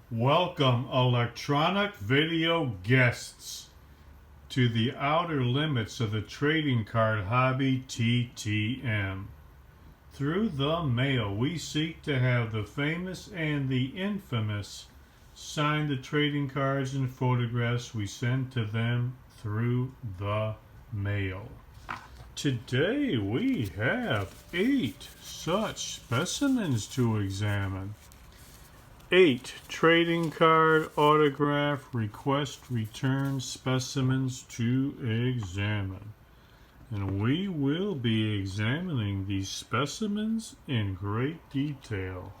Welcome, electronic video guests, to the outer limits of the trading card hobby TTM. Through the mail, we seek to have the famous and the infamous sign the trading cards and photographs we send to them through the mail. Today we have 8 such specimens to examine. 8 trading card autograph request return specimens to examine. And we will be examining these specimens in great detail.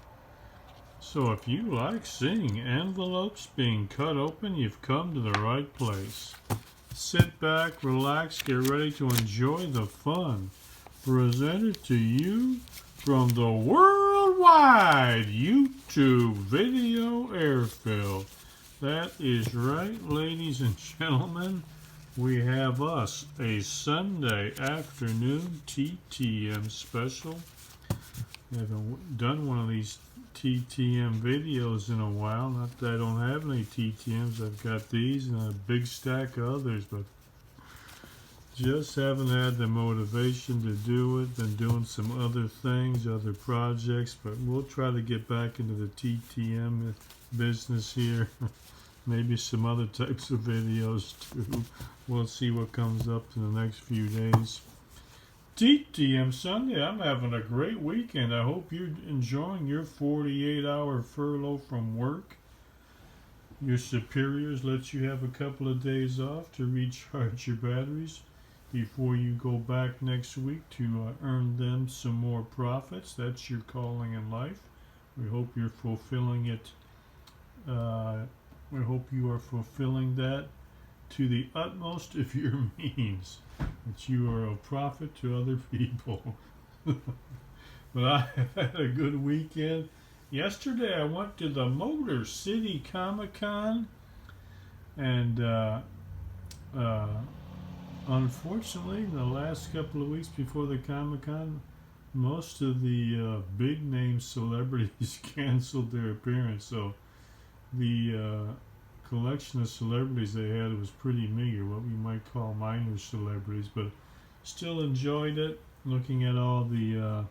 So if you like seeing envelopes being cut open, you've come to the right place. Sit back, relax, get ready to enjoy the fun presented to you from the worldwide YouTube video airfield. That is right, ladies and gentlemen. We have us a Sunday afternoon TTM special. I haven't done one of these TTM videos in a while. Not that I don't have any TTMs. I've got these and a big stack of others, but just haven't had the motivation to do it. Been doing some other things, other projects, but we'll try to get back into the TTM business here. Maybe some other types of videos too. We'll see what comes up in the next few days. TTM Sunday, I'm having a great weekend. I hope you're enjoying your 48-hour furlough from work. Your superiors let you have a couple of days off to recharge your batteries before you go back next week to earn them some more profits. That's your calling in life. We hope you're fulfilling it. We hope you are fulfilling that to the utmost of your means, that you are a profit to other people. But I had a good weekend. Yesterday I went to the Motor City Comic-Con, and unfortunately, the last couple of weeks before the Comic-Con, most of the big-name celebrities canceled their appearance, so the collection of celebrities they had was pretty meager, what we might call minor celebrities, but still enjoyed it, looking at all the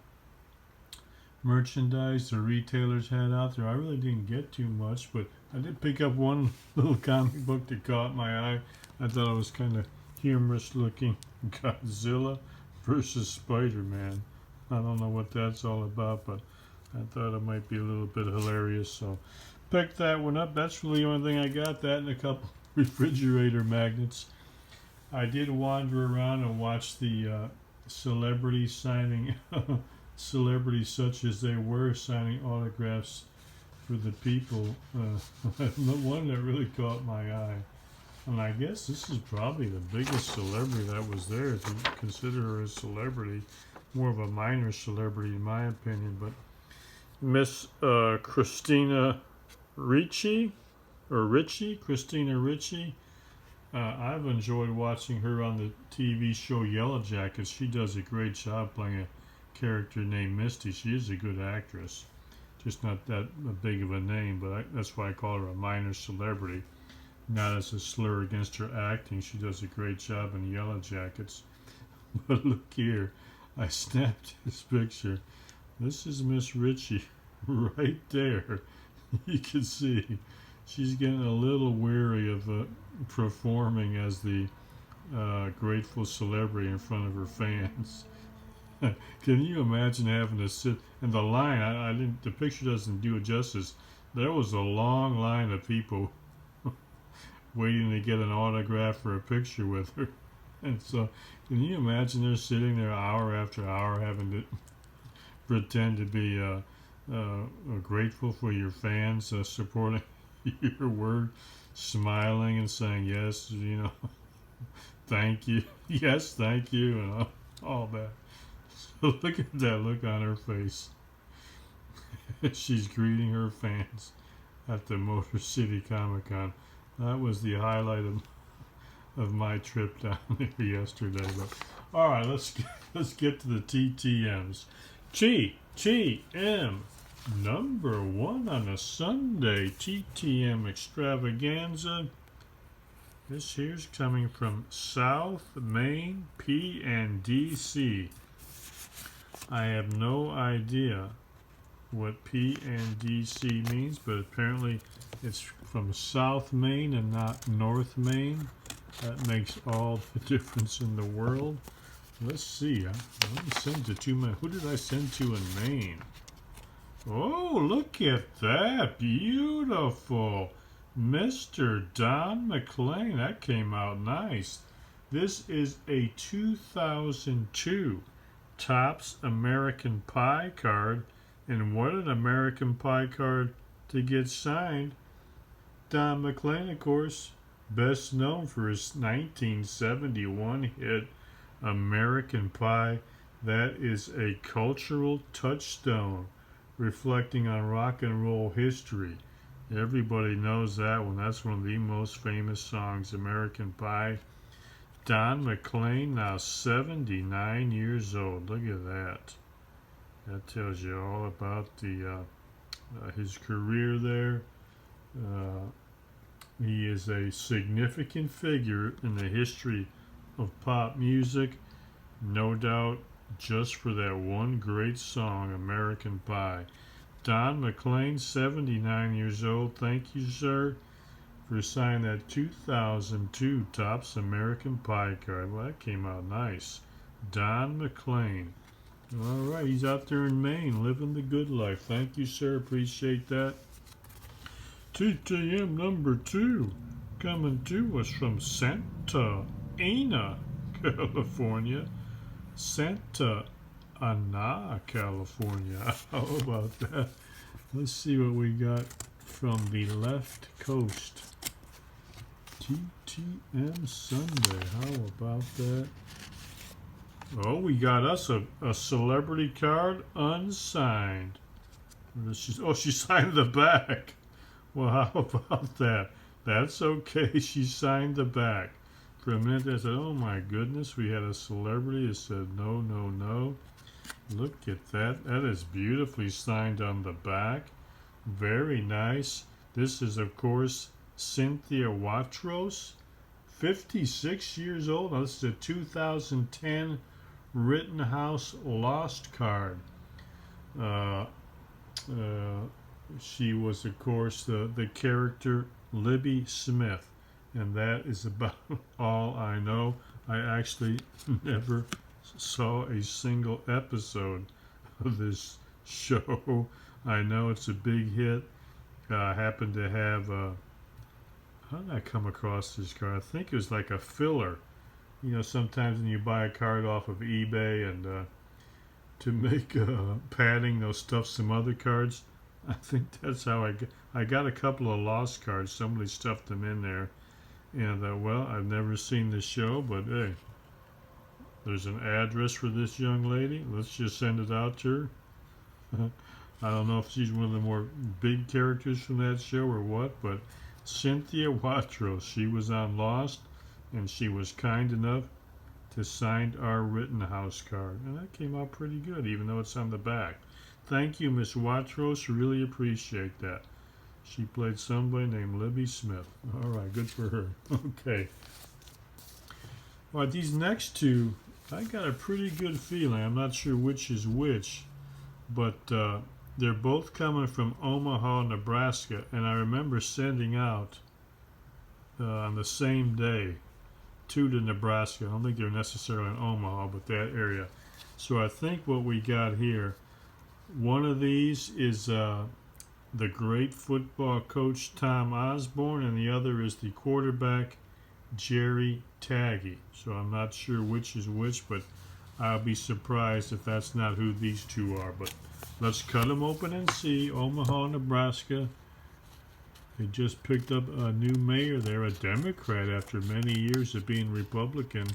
merchandise the retailers had out there. I really didn't get too much, but I did pick up one little comic book that caught my eye. I thought it was kind of humorous looking. Godzilla versus Spider-Man. I don't know what that's all about, but I thought it might be a little bit hilarious, so picked that one up. That's really the only thing I got, that and a couple refrigerator magnets. I did wander around and watch the celebrity signing, celebrities such as they were signing autographs for the people. The one that really caught my eye, and I guess this is probably the biggest celebrity that was there, if you consider her a celebrity. More of a minor celebrity in my opinion, but Miss Christina Ricci. Christina Ricci. I've enjoyed watching her on the TV show Yellow Jackets. She does a great job playing a character named Misty. She is a good actress, just not that big of a name, but that's why I call her a minor celebrity. Not as a slur against her acting. She does a great job in Yellow Jackets. But look here, I snapped this picture. This is Miss Ricci right there. You can see she's getting a little weary of performing as the grateful celebrity in front of her fans. Can you imagine having to sit in the line? I didn't. The picture doesn't do it justice. There was a long line of people waiting to get an autograph or a picture with her. And so, can you imagine they're sitting there hour after hour having to pretend to be grateful for your fans supporting your work, smiling and saying yes, thank you, yes, thank you, and all that. So look at that look on her face. She's greeting her fans at the Motor City Comic-Con. That was the highlight of my trip down there yesterday. But all right, let's get to the TTMs. TTM Number 1 on a Sunday TTM extravaganza. This here's coming from South Maine, PNDC. I have no idea what PNDC means, but apparently it's from South Maine and not North Maine. That makes all the difference in the world. Let's see. I didn't send to too many. Who did I send to in Maine? Oh, look at that. Beautiful. Mr. Don McLean. That came out nice. This is a 2002 Topps American Pie card. And what an American Pie card to get signed. Don McLean, of course, best known for his 1971 hit American Pie. That is a cultural touchstone reflecting on rock and roll history. Everybody knows that one. That's one of the most famous songs, American Pie. Don McLean, now 79 years old. Look at that. That tells you all about his career there. He is a significant figure in the history of pop music, no doubt, just for that one great song, American Pie. Don McLean, 79 years old. Thank you, sir, for signing that 2002 Topps American Pie card. Well, that came out nice. Don McLean. All right, he's out there in Maine living the good life. Thank you, sir. Appreciate that. TTM number 2 coming to us from Santa Ana, California. Santa Ana, California. How about that? Let's see what we got from the left coast. TTM Sunday. How about that? Oh, we got us a celebrity card unsigned. She signed the back. Well, how about that? That's okay. She signed the back. For a minute, I said, oh my goodness, we had a celebrity. It said, no, no, no. Look at that. That is beautifully signed on the back. Very nice. This is, of course, Cynthia Watros, 56 years old. Now, this is a 2010 Rittenhouse Lost card. She was, of course, the character Libby Smith. And that is about all I know. I actually never saw a single episode of this show. I know it's a big hit. I happened to have, how did I come across this card? I think it was like a filler. You know, sometimes when you buy a card off of eBay and to make padding, they'll stuff some other cards. I think that's how I got a couple of lost cards. Somebody stuffed them in there. And, well, I've never seen the show, but hey, there's an address for this young lady. Let's just send it out to her. I don't know if she's one of the more big characters from that show or what, but Cynthia Watros, she was on Lost, and she was kind enough to sign our Rittenhouse card. And that came out pretty good, even though it's on the back. Thank you, Miss Watros. Really appreciate that. She played somebody named Libby Smith. All right, good for her. Okay. All right, these next two, I got a pretty good feeling. I'm not sure which is which, but they're both coming from Omaha, Nebraska, and I remember sending out on the same day two to Nebraska. I don't think they're necessarily in Omaha, but that area. So I think what we got here, one of these is the great football coach Tom Osborne, and the other is the quarterback Jerry Taggy. So I'm not sure which is which, but I'll be surprised if that's not who these two are. But let's cut them open and see. Omaha, Nebraska. They just picked up a new mayor there, a Democrat, after many years of being Republican.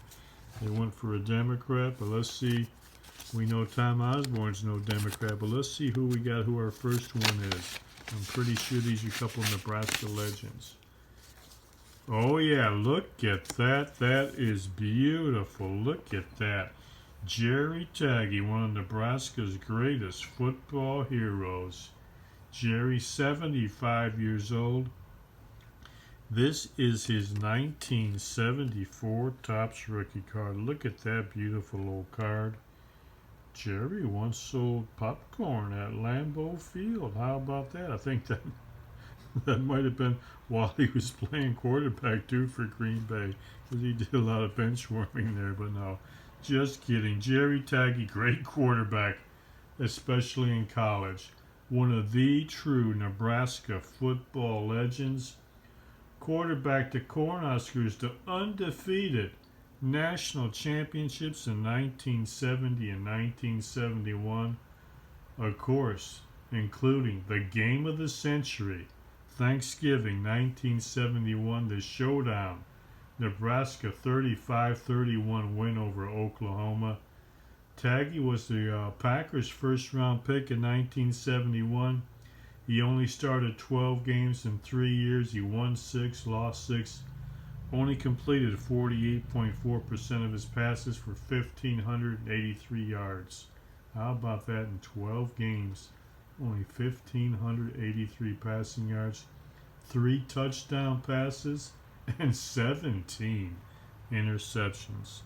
They went for a Democrat, but let's see. We know Tom Osborne's no Democrat, but let's see who we got, who our first one is. I'm pretty sure these are a couple of Nebraska legends. Oh, yeah, look at that. That is beautiful. Look at that. Jerry Taggy, one of Nebraska's greatest football heroes. Jerry, 75 years old. This is his 1974 Topps rookie card. Look at that beautiful old card. Jerry once sold popcorn at Lambeau Field. How about that? I think that might have been while he was playing quarterback too for Green Bay, because he did a lot of bench warming there. But no, just kidding. Jerry Taggy, great quarterback, especially in college. One of the true Nebraska football legends. Quarterback the Cornhuskers to undefeated national championships in 1970 and 1971. Of course, including the game of the century, Thanksgiving 1971, the showdown, Nebraska 35-31 win over Oklahoma. Taggy was the Packers' first-round pick in 1971. He only started 12 games in 3 years. He won 6, lost 6, only completed 48.4% of his passes for 1,583 yards. How about that in 12 games? Only 1,583 passing yards, 3 touchdown passes, and 17 interceptions.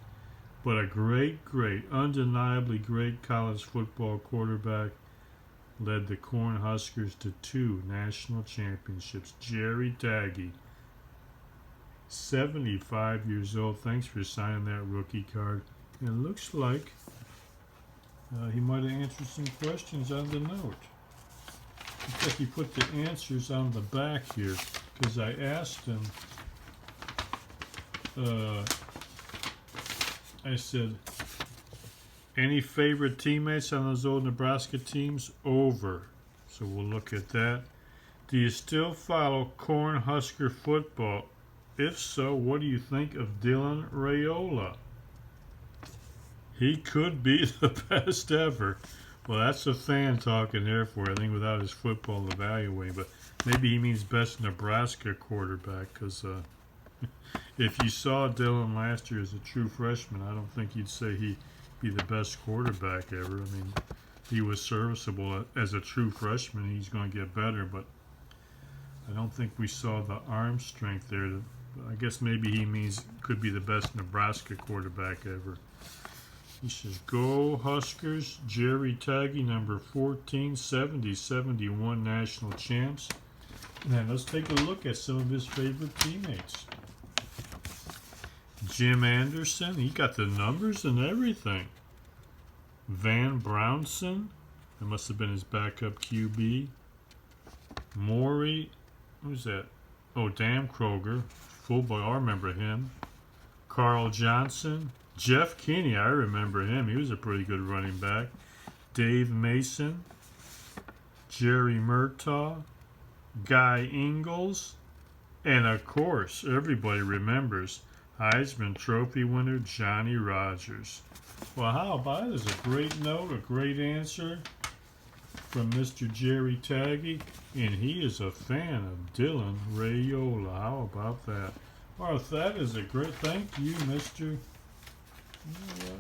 But a great, undeniably great college football quarterback. Led the Cornhuskers to 2 national championships. Jerry Taggy, 75 years old. Thanks for signing that rookie card. And it looks like he might have answered some questions on the note. Looks like he put the answers on the back here, because I asked him, I said, any favorite teammates on those old Nebraska teams? Over. So we'll look at that. Do you still follow Cornhusker football? If so, what do you think of Dylan Raiola? He could be the best ever. Well, that's a fan talking there for, I think, without his football evaluating. But maybe he means best Nebraska quarterback, because if you saw Dylan last year as a true freshman, I don't think you'd say he be the best quarterback ever. I mean, he was serviceable as a true freshman. He's going to get better, but I don't think we saw the arm strength there. I guess maybe he means could be the best Nebraska quarterback ever. He says, go Huskers. Jerry Taggy, number 14, 70-71 national champs. Now let's take a look at some of his favorite teammates. Jim Anderson, he got the numbers and everything. Van Brownson, that must have been his backup QB. Maury, who's that? Oh, Dan Kroger, fullback, I remember him. Carl Johnson, Jeff Kinney, I remember him. He was a pretty good running back. Dave Mason, Jerry Murtaugh, Guy Ingles, and of course, everybody remembers Heisman Trophy winner Johnny Rodgers. Well, how about it? It's a great note, a great answer from Mr. Jerry Taggy, and he is a fan of Dylan Raiola. How about that? Well, that is a great thank you, Mr. You know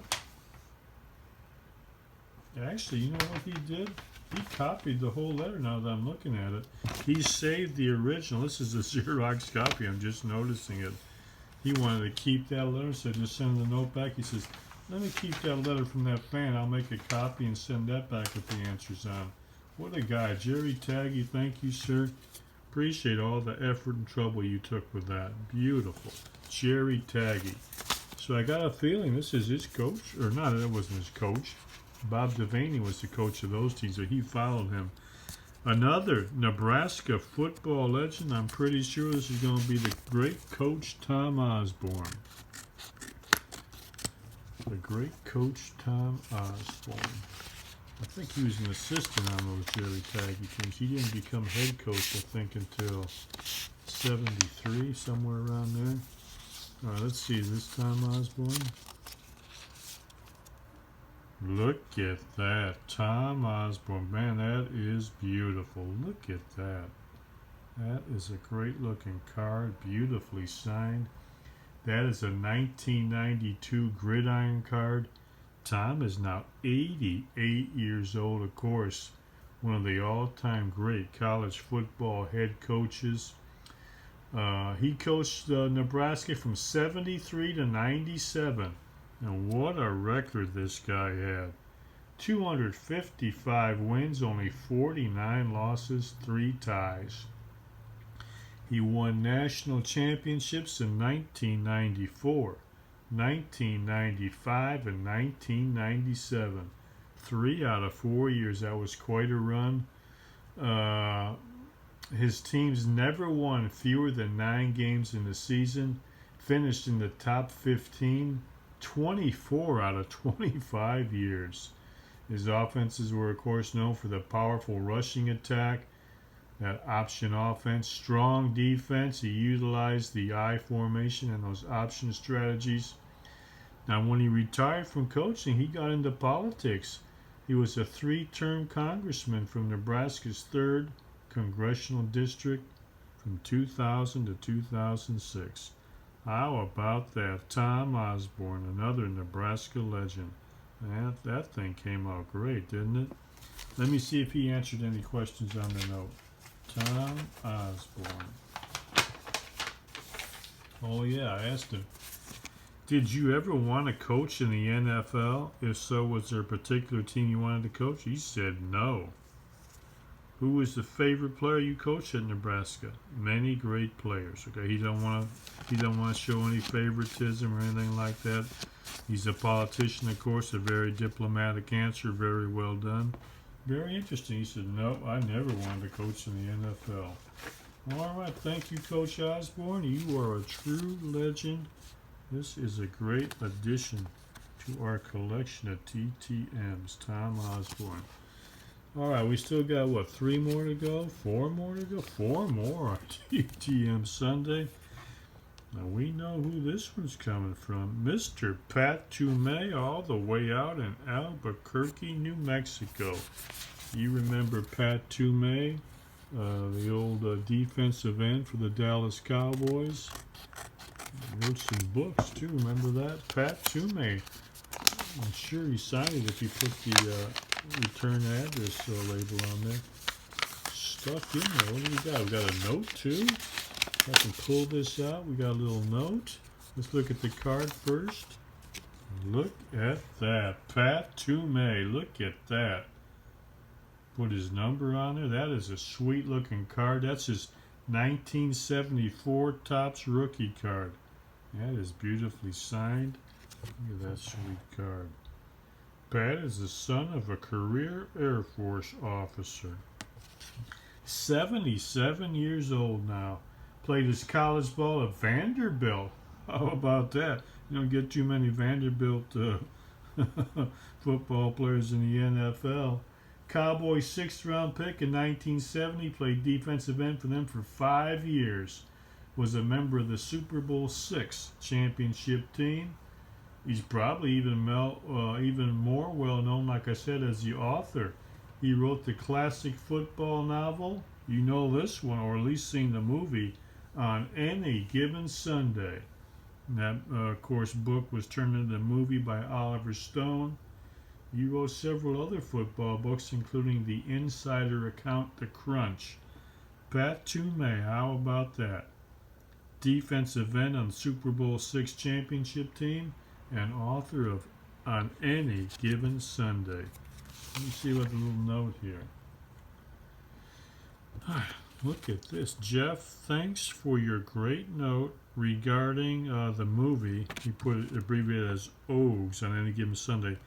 what? Actually, you know what he did? He copied the whole letter now that I'm looking at it. He saved the original. This is a Xerox copy. I'm just noticing it. He wanted to keep that letter, so just send the note back. He says, let me keep that letter from that fan. I'll make a copy and send that back with the answers on. What a guy. Jerry Taggy, thank you, sir. Appreciate all the effort and trouble you took with that. Beautiful. Jerry Taggy. So I got a feeling this is his coach. Or not, it wasn't his coach. Bob Devaney was the coach of those teams, so he followed him. Another Nebraska football legend. I'm pretty sure this is going to be the great coach Tom Osborne. The great coach Tom Osborne. I think he was an assistant on those Jerry Taggy teams. He didn't become head coach, I think, until 73, somewhere around there. All right, let's see. Is this Tom Osborne? Look at that. Tom Osborne. Man, that is beautiful. Look at that. That is a great looking card. Beautifully signed. That is a 1992 gridiron card. Tom is now 88 years old, of course. one of the all-time great college football head coaches. He coached Nebraska from 73 to 97. And what a record this guy had. 255 wins, only 49 losses, 3 ties. He won national championships in 1994, 1995, and 1997. 3 out of 4 years. That was quite a run. His teams never won fewer than 9 games in the season, finished in the top 15 24 out of 25 years. His offenses were, of course, known for the powerful rushing attack, that option offense, strong defense. He utilized the I formation and those option strategies. Now, when he retired from coaching, he got into politics. He was a 3-term congressman from Nebraska's 3rd Congressional District from 2000 to 2006. How about that? Tom Osborne, another Nebraska legend. That thing came out great, didn't it? Let me see if he answered any questions on the note. Tom Osborne. Oh yeah, I asked him, did you ever want to coach in the NFL? If so, was there a particular team you wanted to coach? He said no. Who was the favorite player you coached at Nebraska? Many great players. Okay, he don't want to show any favoritism or anything like that. He's a politician, of course. A very diplomatic answer. Very well done. Very interesting. He said, no, I never wanted to coach in the NFL. All right, thank you, Coach Osborne. You are a true legend. This is a great addition to our collection of TTMs. Tom Osborne. All right, we still got, what, 3 more to go? 4 more to go? 4 more on TTM Sunday. Now, we know who this one's coming from. Mr. Pat Toomey, all the way out in Albuquerque, New Mexico. You remember Pat Toomey, the old defensive end for the Dallas Cowboys. He wrote some books, too. Remember that? Pat Toomey. I'm sure he signed it if he put the return address label on there. Stuff in there. What do we got? We got a note, too. I can pull this out. We got a little note. Let's look at the card first. Look at that. Pat Toomey. Look at that. Put his number on there. That is a sweet looking card. That's his 1974 Topps rookie card. That is beautifully signed. Look at that sweet card. Pat is the son of a career Air Force officer. 77 years old now. Played his college ball at Vanderbilt. How about that? You don't get too many Vanderbilt football players in the NFL. Cowboys 6th round pick in 1970. Played defensive end for them for 5 years. Was a member of the Super Bowl VI championship team. He's probably even more well known, like I said, as the author. He wrote the classic football novel. You know this one, or at least seen the movie, On Any Given Sunday. And that, of course, book was turned into a movie by Oliver Stone. He wrote several other football books, including the Insider Account, The Crunch. Pat Toomey, how about that? Defensive end on the Super Bowl VI championship team and author of On Any Given Sunday. Let me see what the little note here. Look at this. Jeff, thanks for your great note regarding the movie. He put it abbreviated as OGS, On Any Given Sunday.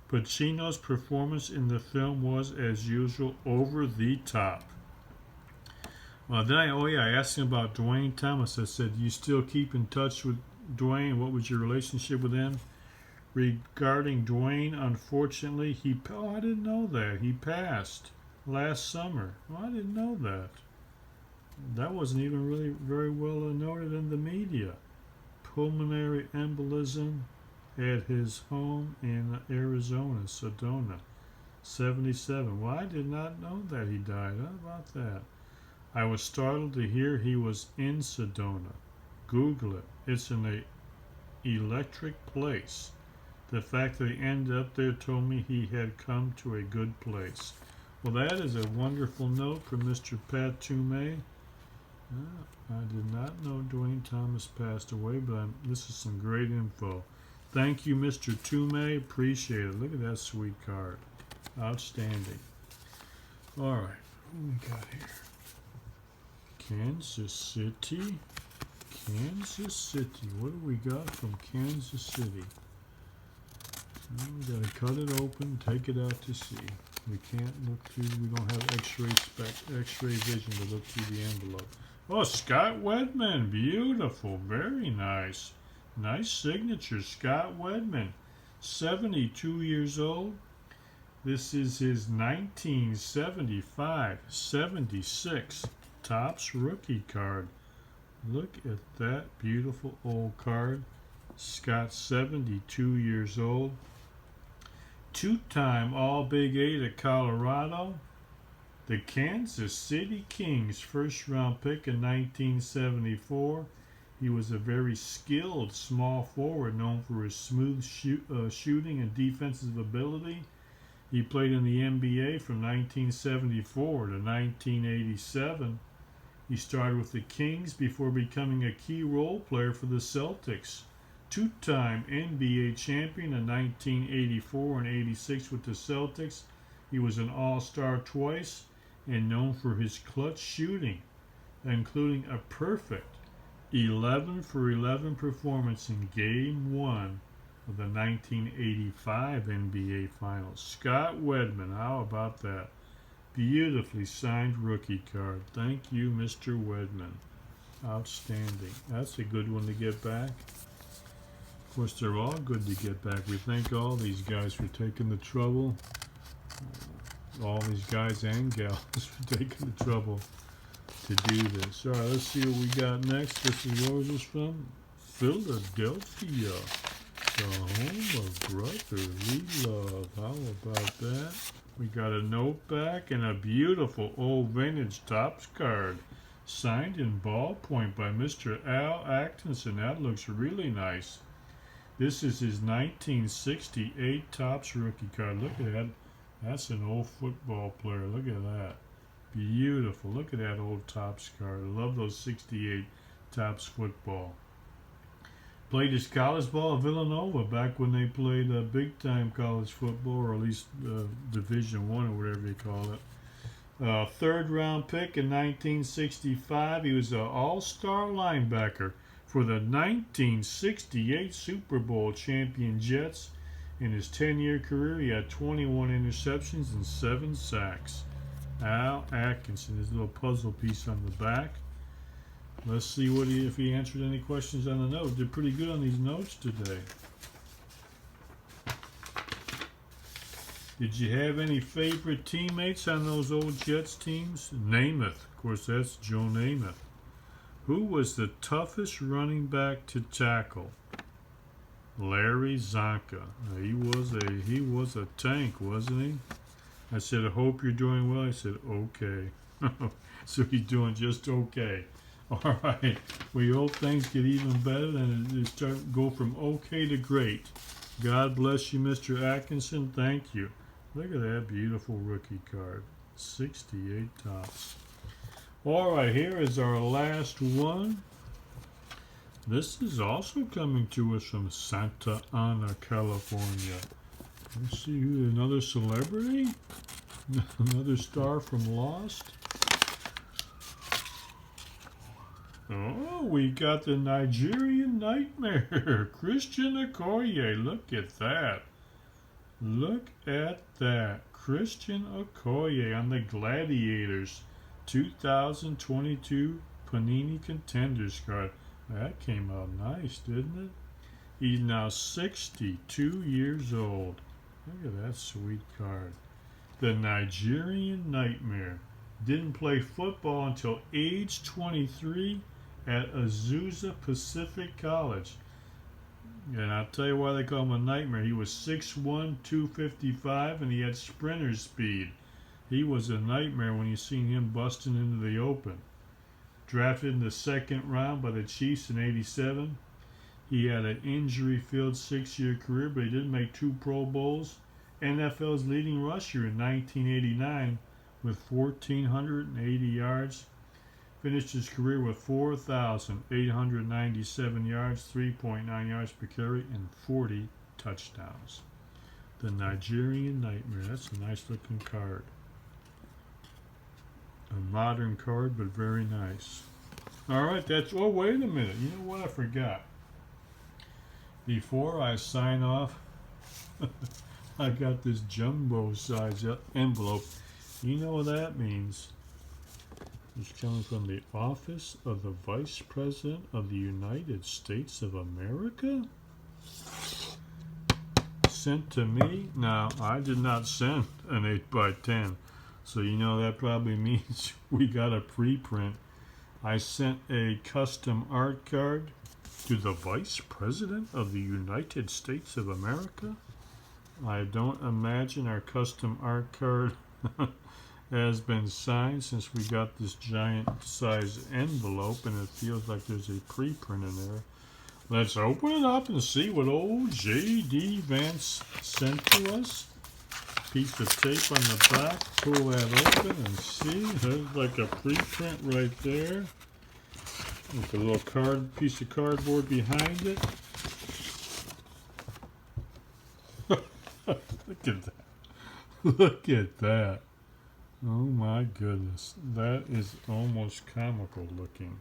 Pacino's performance in the film was, as usual, over the top. I asked him about Dwayne Thomas. I said, you still keep in touch with Dwayne? What was your relationship with him? Regarding Dwayne, unfortunately, I didn't know that. He passed last summer. Well, I didn't know that. That wasn't even really very well noted in the media. Pulmonary embolism at his home in Arizona, Sedona. 77. Well, I did not know that he died. How about that? I was startled to hear he was in Sedona. Google it. It's an electric place. The fact that he ended up there told me he had come to a good place. Well, that is a wonderful note from Mr. Pat Toomey. I did not know Dwayne Thomas passed away, but this is some great info. Thank you, Mr. Toomey. Appreciate it. Look at that sweet card. Outstanding. All right, what we got here? Kansas City. Kansas City. What do we got from Kansas City? Well, we got to cut it open, take it out to see. We can't look through. We don't have X-ray vision to look through the envelope. Oh, Scott Wedman. Beautiful. Very nice. Nice signature, Scott Wedman. 72 years old. This is his 1975-76 Topps rookie card. Look at that beautiful old card. Scott, 72 years old. Two-time All-Big 8 at Colorado. The Kansas City Kings first-round pick in 1974. He was a very skilled small forward known for his smooth shooting and defensive ability. He played in the NBA from 1974 to 1987. He started with the Kings before becoming a key role player for the Celtics. Two-time NBA champion in 1984 and 86 with the Celtics. He was an All-Star twice and known for his clutch shooting, including a perfect 11 for 11 performance in Game 1 of the 1985 NBA Finals. Scott Wedman, how about that? Beautifully signed rookie card. Thank you, Mr. Wedman. Outstanding. That's a good one to get back. Of course, they're all good to get back. We thank all these guys for taking the trouble. All these guys and gals for taking the trouble to do this. All right, let's see what we got next. This is, where was this from? Philadelphia, the home of brotherly love. How about that? We got a note back and a beautiful old vintage Topps card signed in ballpoint by Mr. Al Atkinson. That looks really nice. This is his 1968 Topps rookie card. Look at that. That's an old football player. Look at that. Beautiful. Look at that old Topps card. I love those 68 Topps football. Played his college ball at Villanova back when they played big-time college football, or at least Division I or whatever you call it. Third-round pick in 1965. He was an all-star linebacker for the 1968 Super Bowl champion Jets. In his 10-year career, he had 21 interceptions and 7 sacks. Al Atkinson, his little puzzle piece on the back. Let's see if he answered any questions on the note. Did pretty good on these notes today. Did you have any favorite teammates on those old Jets teams? Namath. Of course, that's Joe Namath. Who was the toughest running back to tackle? Larry Zonka. He was a tank, wasn't he? I said, I hope you're doing well. He said, okay. So he's doing just okay. All right. We hope things get even better and go from okay to great. God bless you, Mr. Atkinson. Thank you. Look at that beautiful rookie card. 68 Topps. All right, here is our last one. This is also coming to us from Santa Ana, California. Let's see who, another celebrity? Another star from Lost? Oh, we got the Nigerian Nightmare, Christian Okoye. Look at that. Look at that. Christian Okoye on the Gladiators 2022 Panini Contenders card. That came out nice, didn't it? He's now 62 years old. Look at that sweet card. The Nigerian Nightmare. Didn't play football until age 23 at Azusa Pacific College. And I'll tell you why they call him a nightmare. He was 6'1", 255, and he had sprinter speed. He was a nightmare when you seen him busting into the open. Drafted in the second round by the Chiefs in '87. He had an injury-filled 6-year career, but he did make 2 Pro Bowls. NFL's leading rusher in 1989 with 1,480 yards. Finished his career with 4,897 yards, 3.9 yards per carry, and 40 touchdowns. The Nigerian Nightmare. That's a nice looking card. A modern card, but very nice. All right, that's. Oh, wait a minute. You know what? I forgot. Before I sign off, I got this jumbo size envelope. You know what that means? It's coming from the office of the Vice President of the United States of America? Sent to me? Now, I did not send an 8x10, so you know that probably means we got a preprint. I sent a custom art card to the Vice President of the United States of America. I don't imagine our custom art card has been signed since we got this giant size envelope, and it feels like there's a preprint in there. Let's open it up and see what old J.D. Vance sent to us. Piece of tape on the back. Pull that open and see. There's like a preprint right there. With a little piece of cardboard behind it. Look at that. Look at that. Oh my goodness. That is almost comical looking.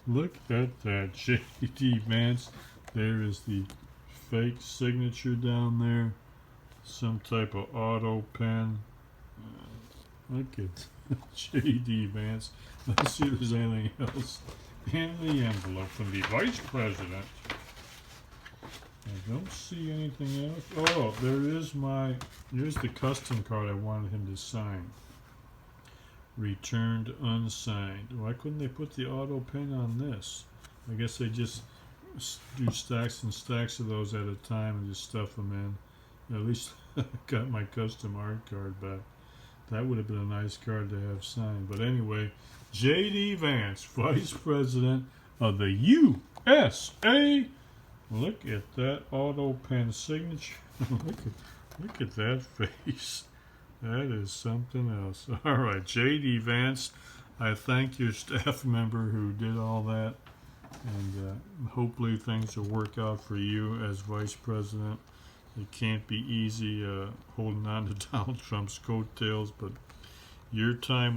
Look at that. J.D. Vance. There is the fake signature down there. Some type of auto pen. Look at J.D. Vance. Let's see if there's anything else in the envelope from the Vice President. I don't see anything else. Oh, there's the custom card I wanted him to sign. Returned unsigned. Why couldn't they put the auto pen on this? I guess they just do stacks and stacks of those at a time and just stuff them in. At least I got my custom art card back. That would have been a nice card to have signed. But anyway, J.D. Vance, Vice President of the USA. Look at that auto pen signature. look at that face. That is something else. All right, J.D. Vance, I thank your staff member who did all that. And hopefully things will work out for you as Vice President. It can't be easy holding on to Donald Trump's coattails, but your time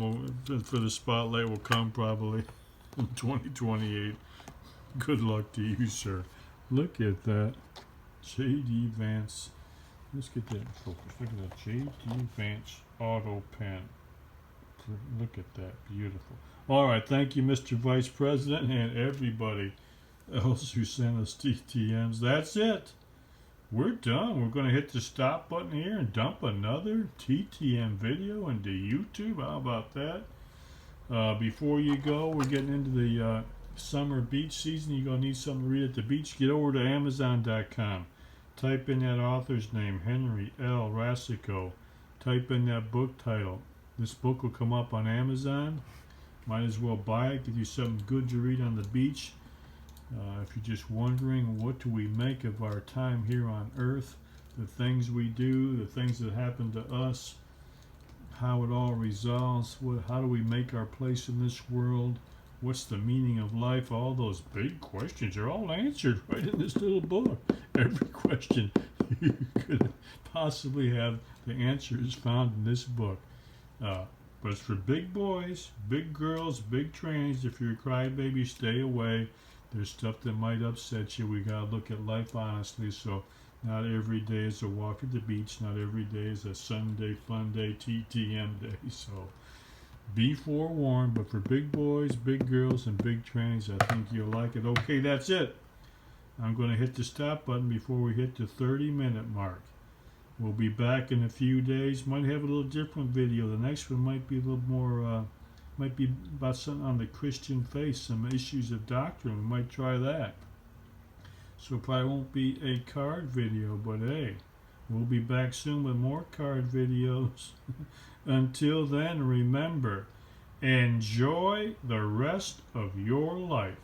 for the spotlight will come probably in 2028. Good luck to you, sir. Look at that. J.D. Vance. Let's get that in focus. Look at that. J.D. Vance auto pen. Look at that. Beautiful. All right. Thank you, Mr. Vice President, and everybody else who sent us TTMs. That's it. We're done. We're going to hit the stop button here and dump another TTM video into YouTube. How about that? Before you go, we're getting into the summer beach season. You're going to need something to read at the beach. Get over to Amazon.com. Type in that author's name, Henry L. Rassico. Type in that book title. This book will come up on Amazon. Might as well buy it. Give you something good to read on the beach. If you're just wondering what do we make of our time here on Earth, the things we do, the things that happen to us, how it all resolves, how do we make our place in this world, what's the meaning of life, all those big questions are all answered right in this little book. Every question you could possibly have, the answer is found in this book. But it's for big boys, big girls, big trannies. If you're a crybaby, stay away. There's stuff that might upset you. We gotta look at life honestly. So not every day is a walk at the beach. Not every day is a Sunday fun day, TTM day. So be forewarned. But for big boys, big girls, and big trannies, I think you'll like it. Okay, that's it. I'm going to hit the stop button before we hit the 30-minute mark. We'll be back in a few days. Might have a little different video. The next one might be a little more, might be about something on the Christian faith, some issues of doctrine. We might try that. So it probably won't be a card video, but hey, we'll be back soon with more card videos. Until then, remember, enjoy the rest of your life.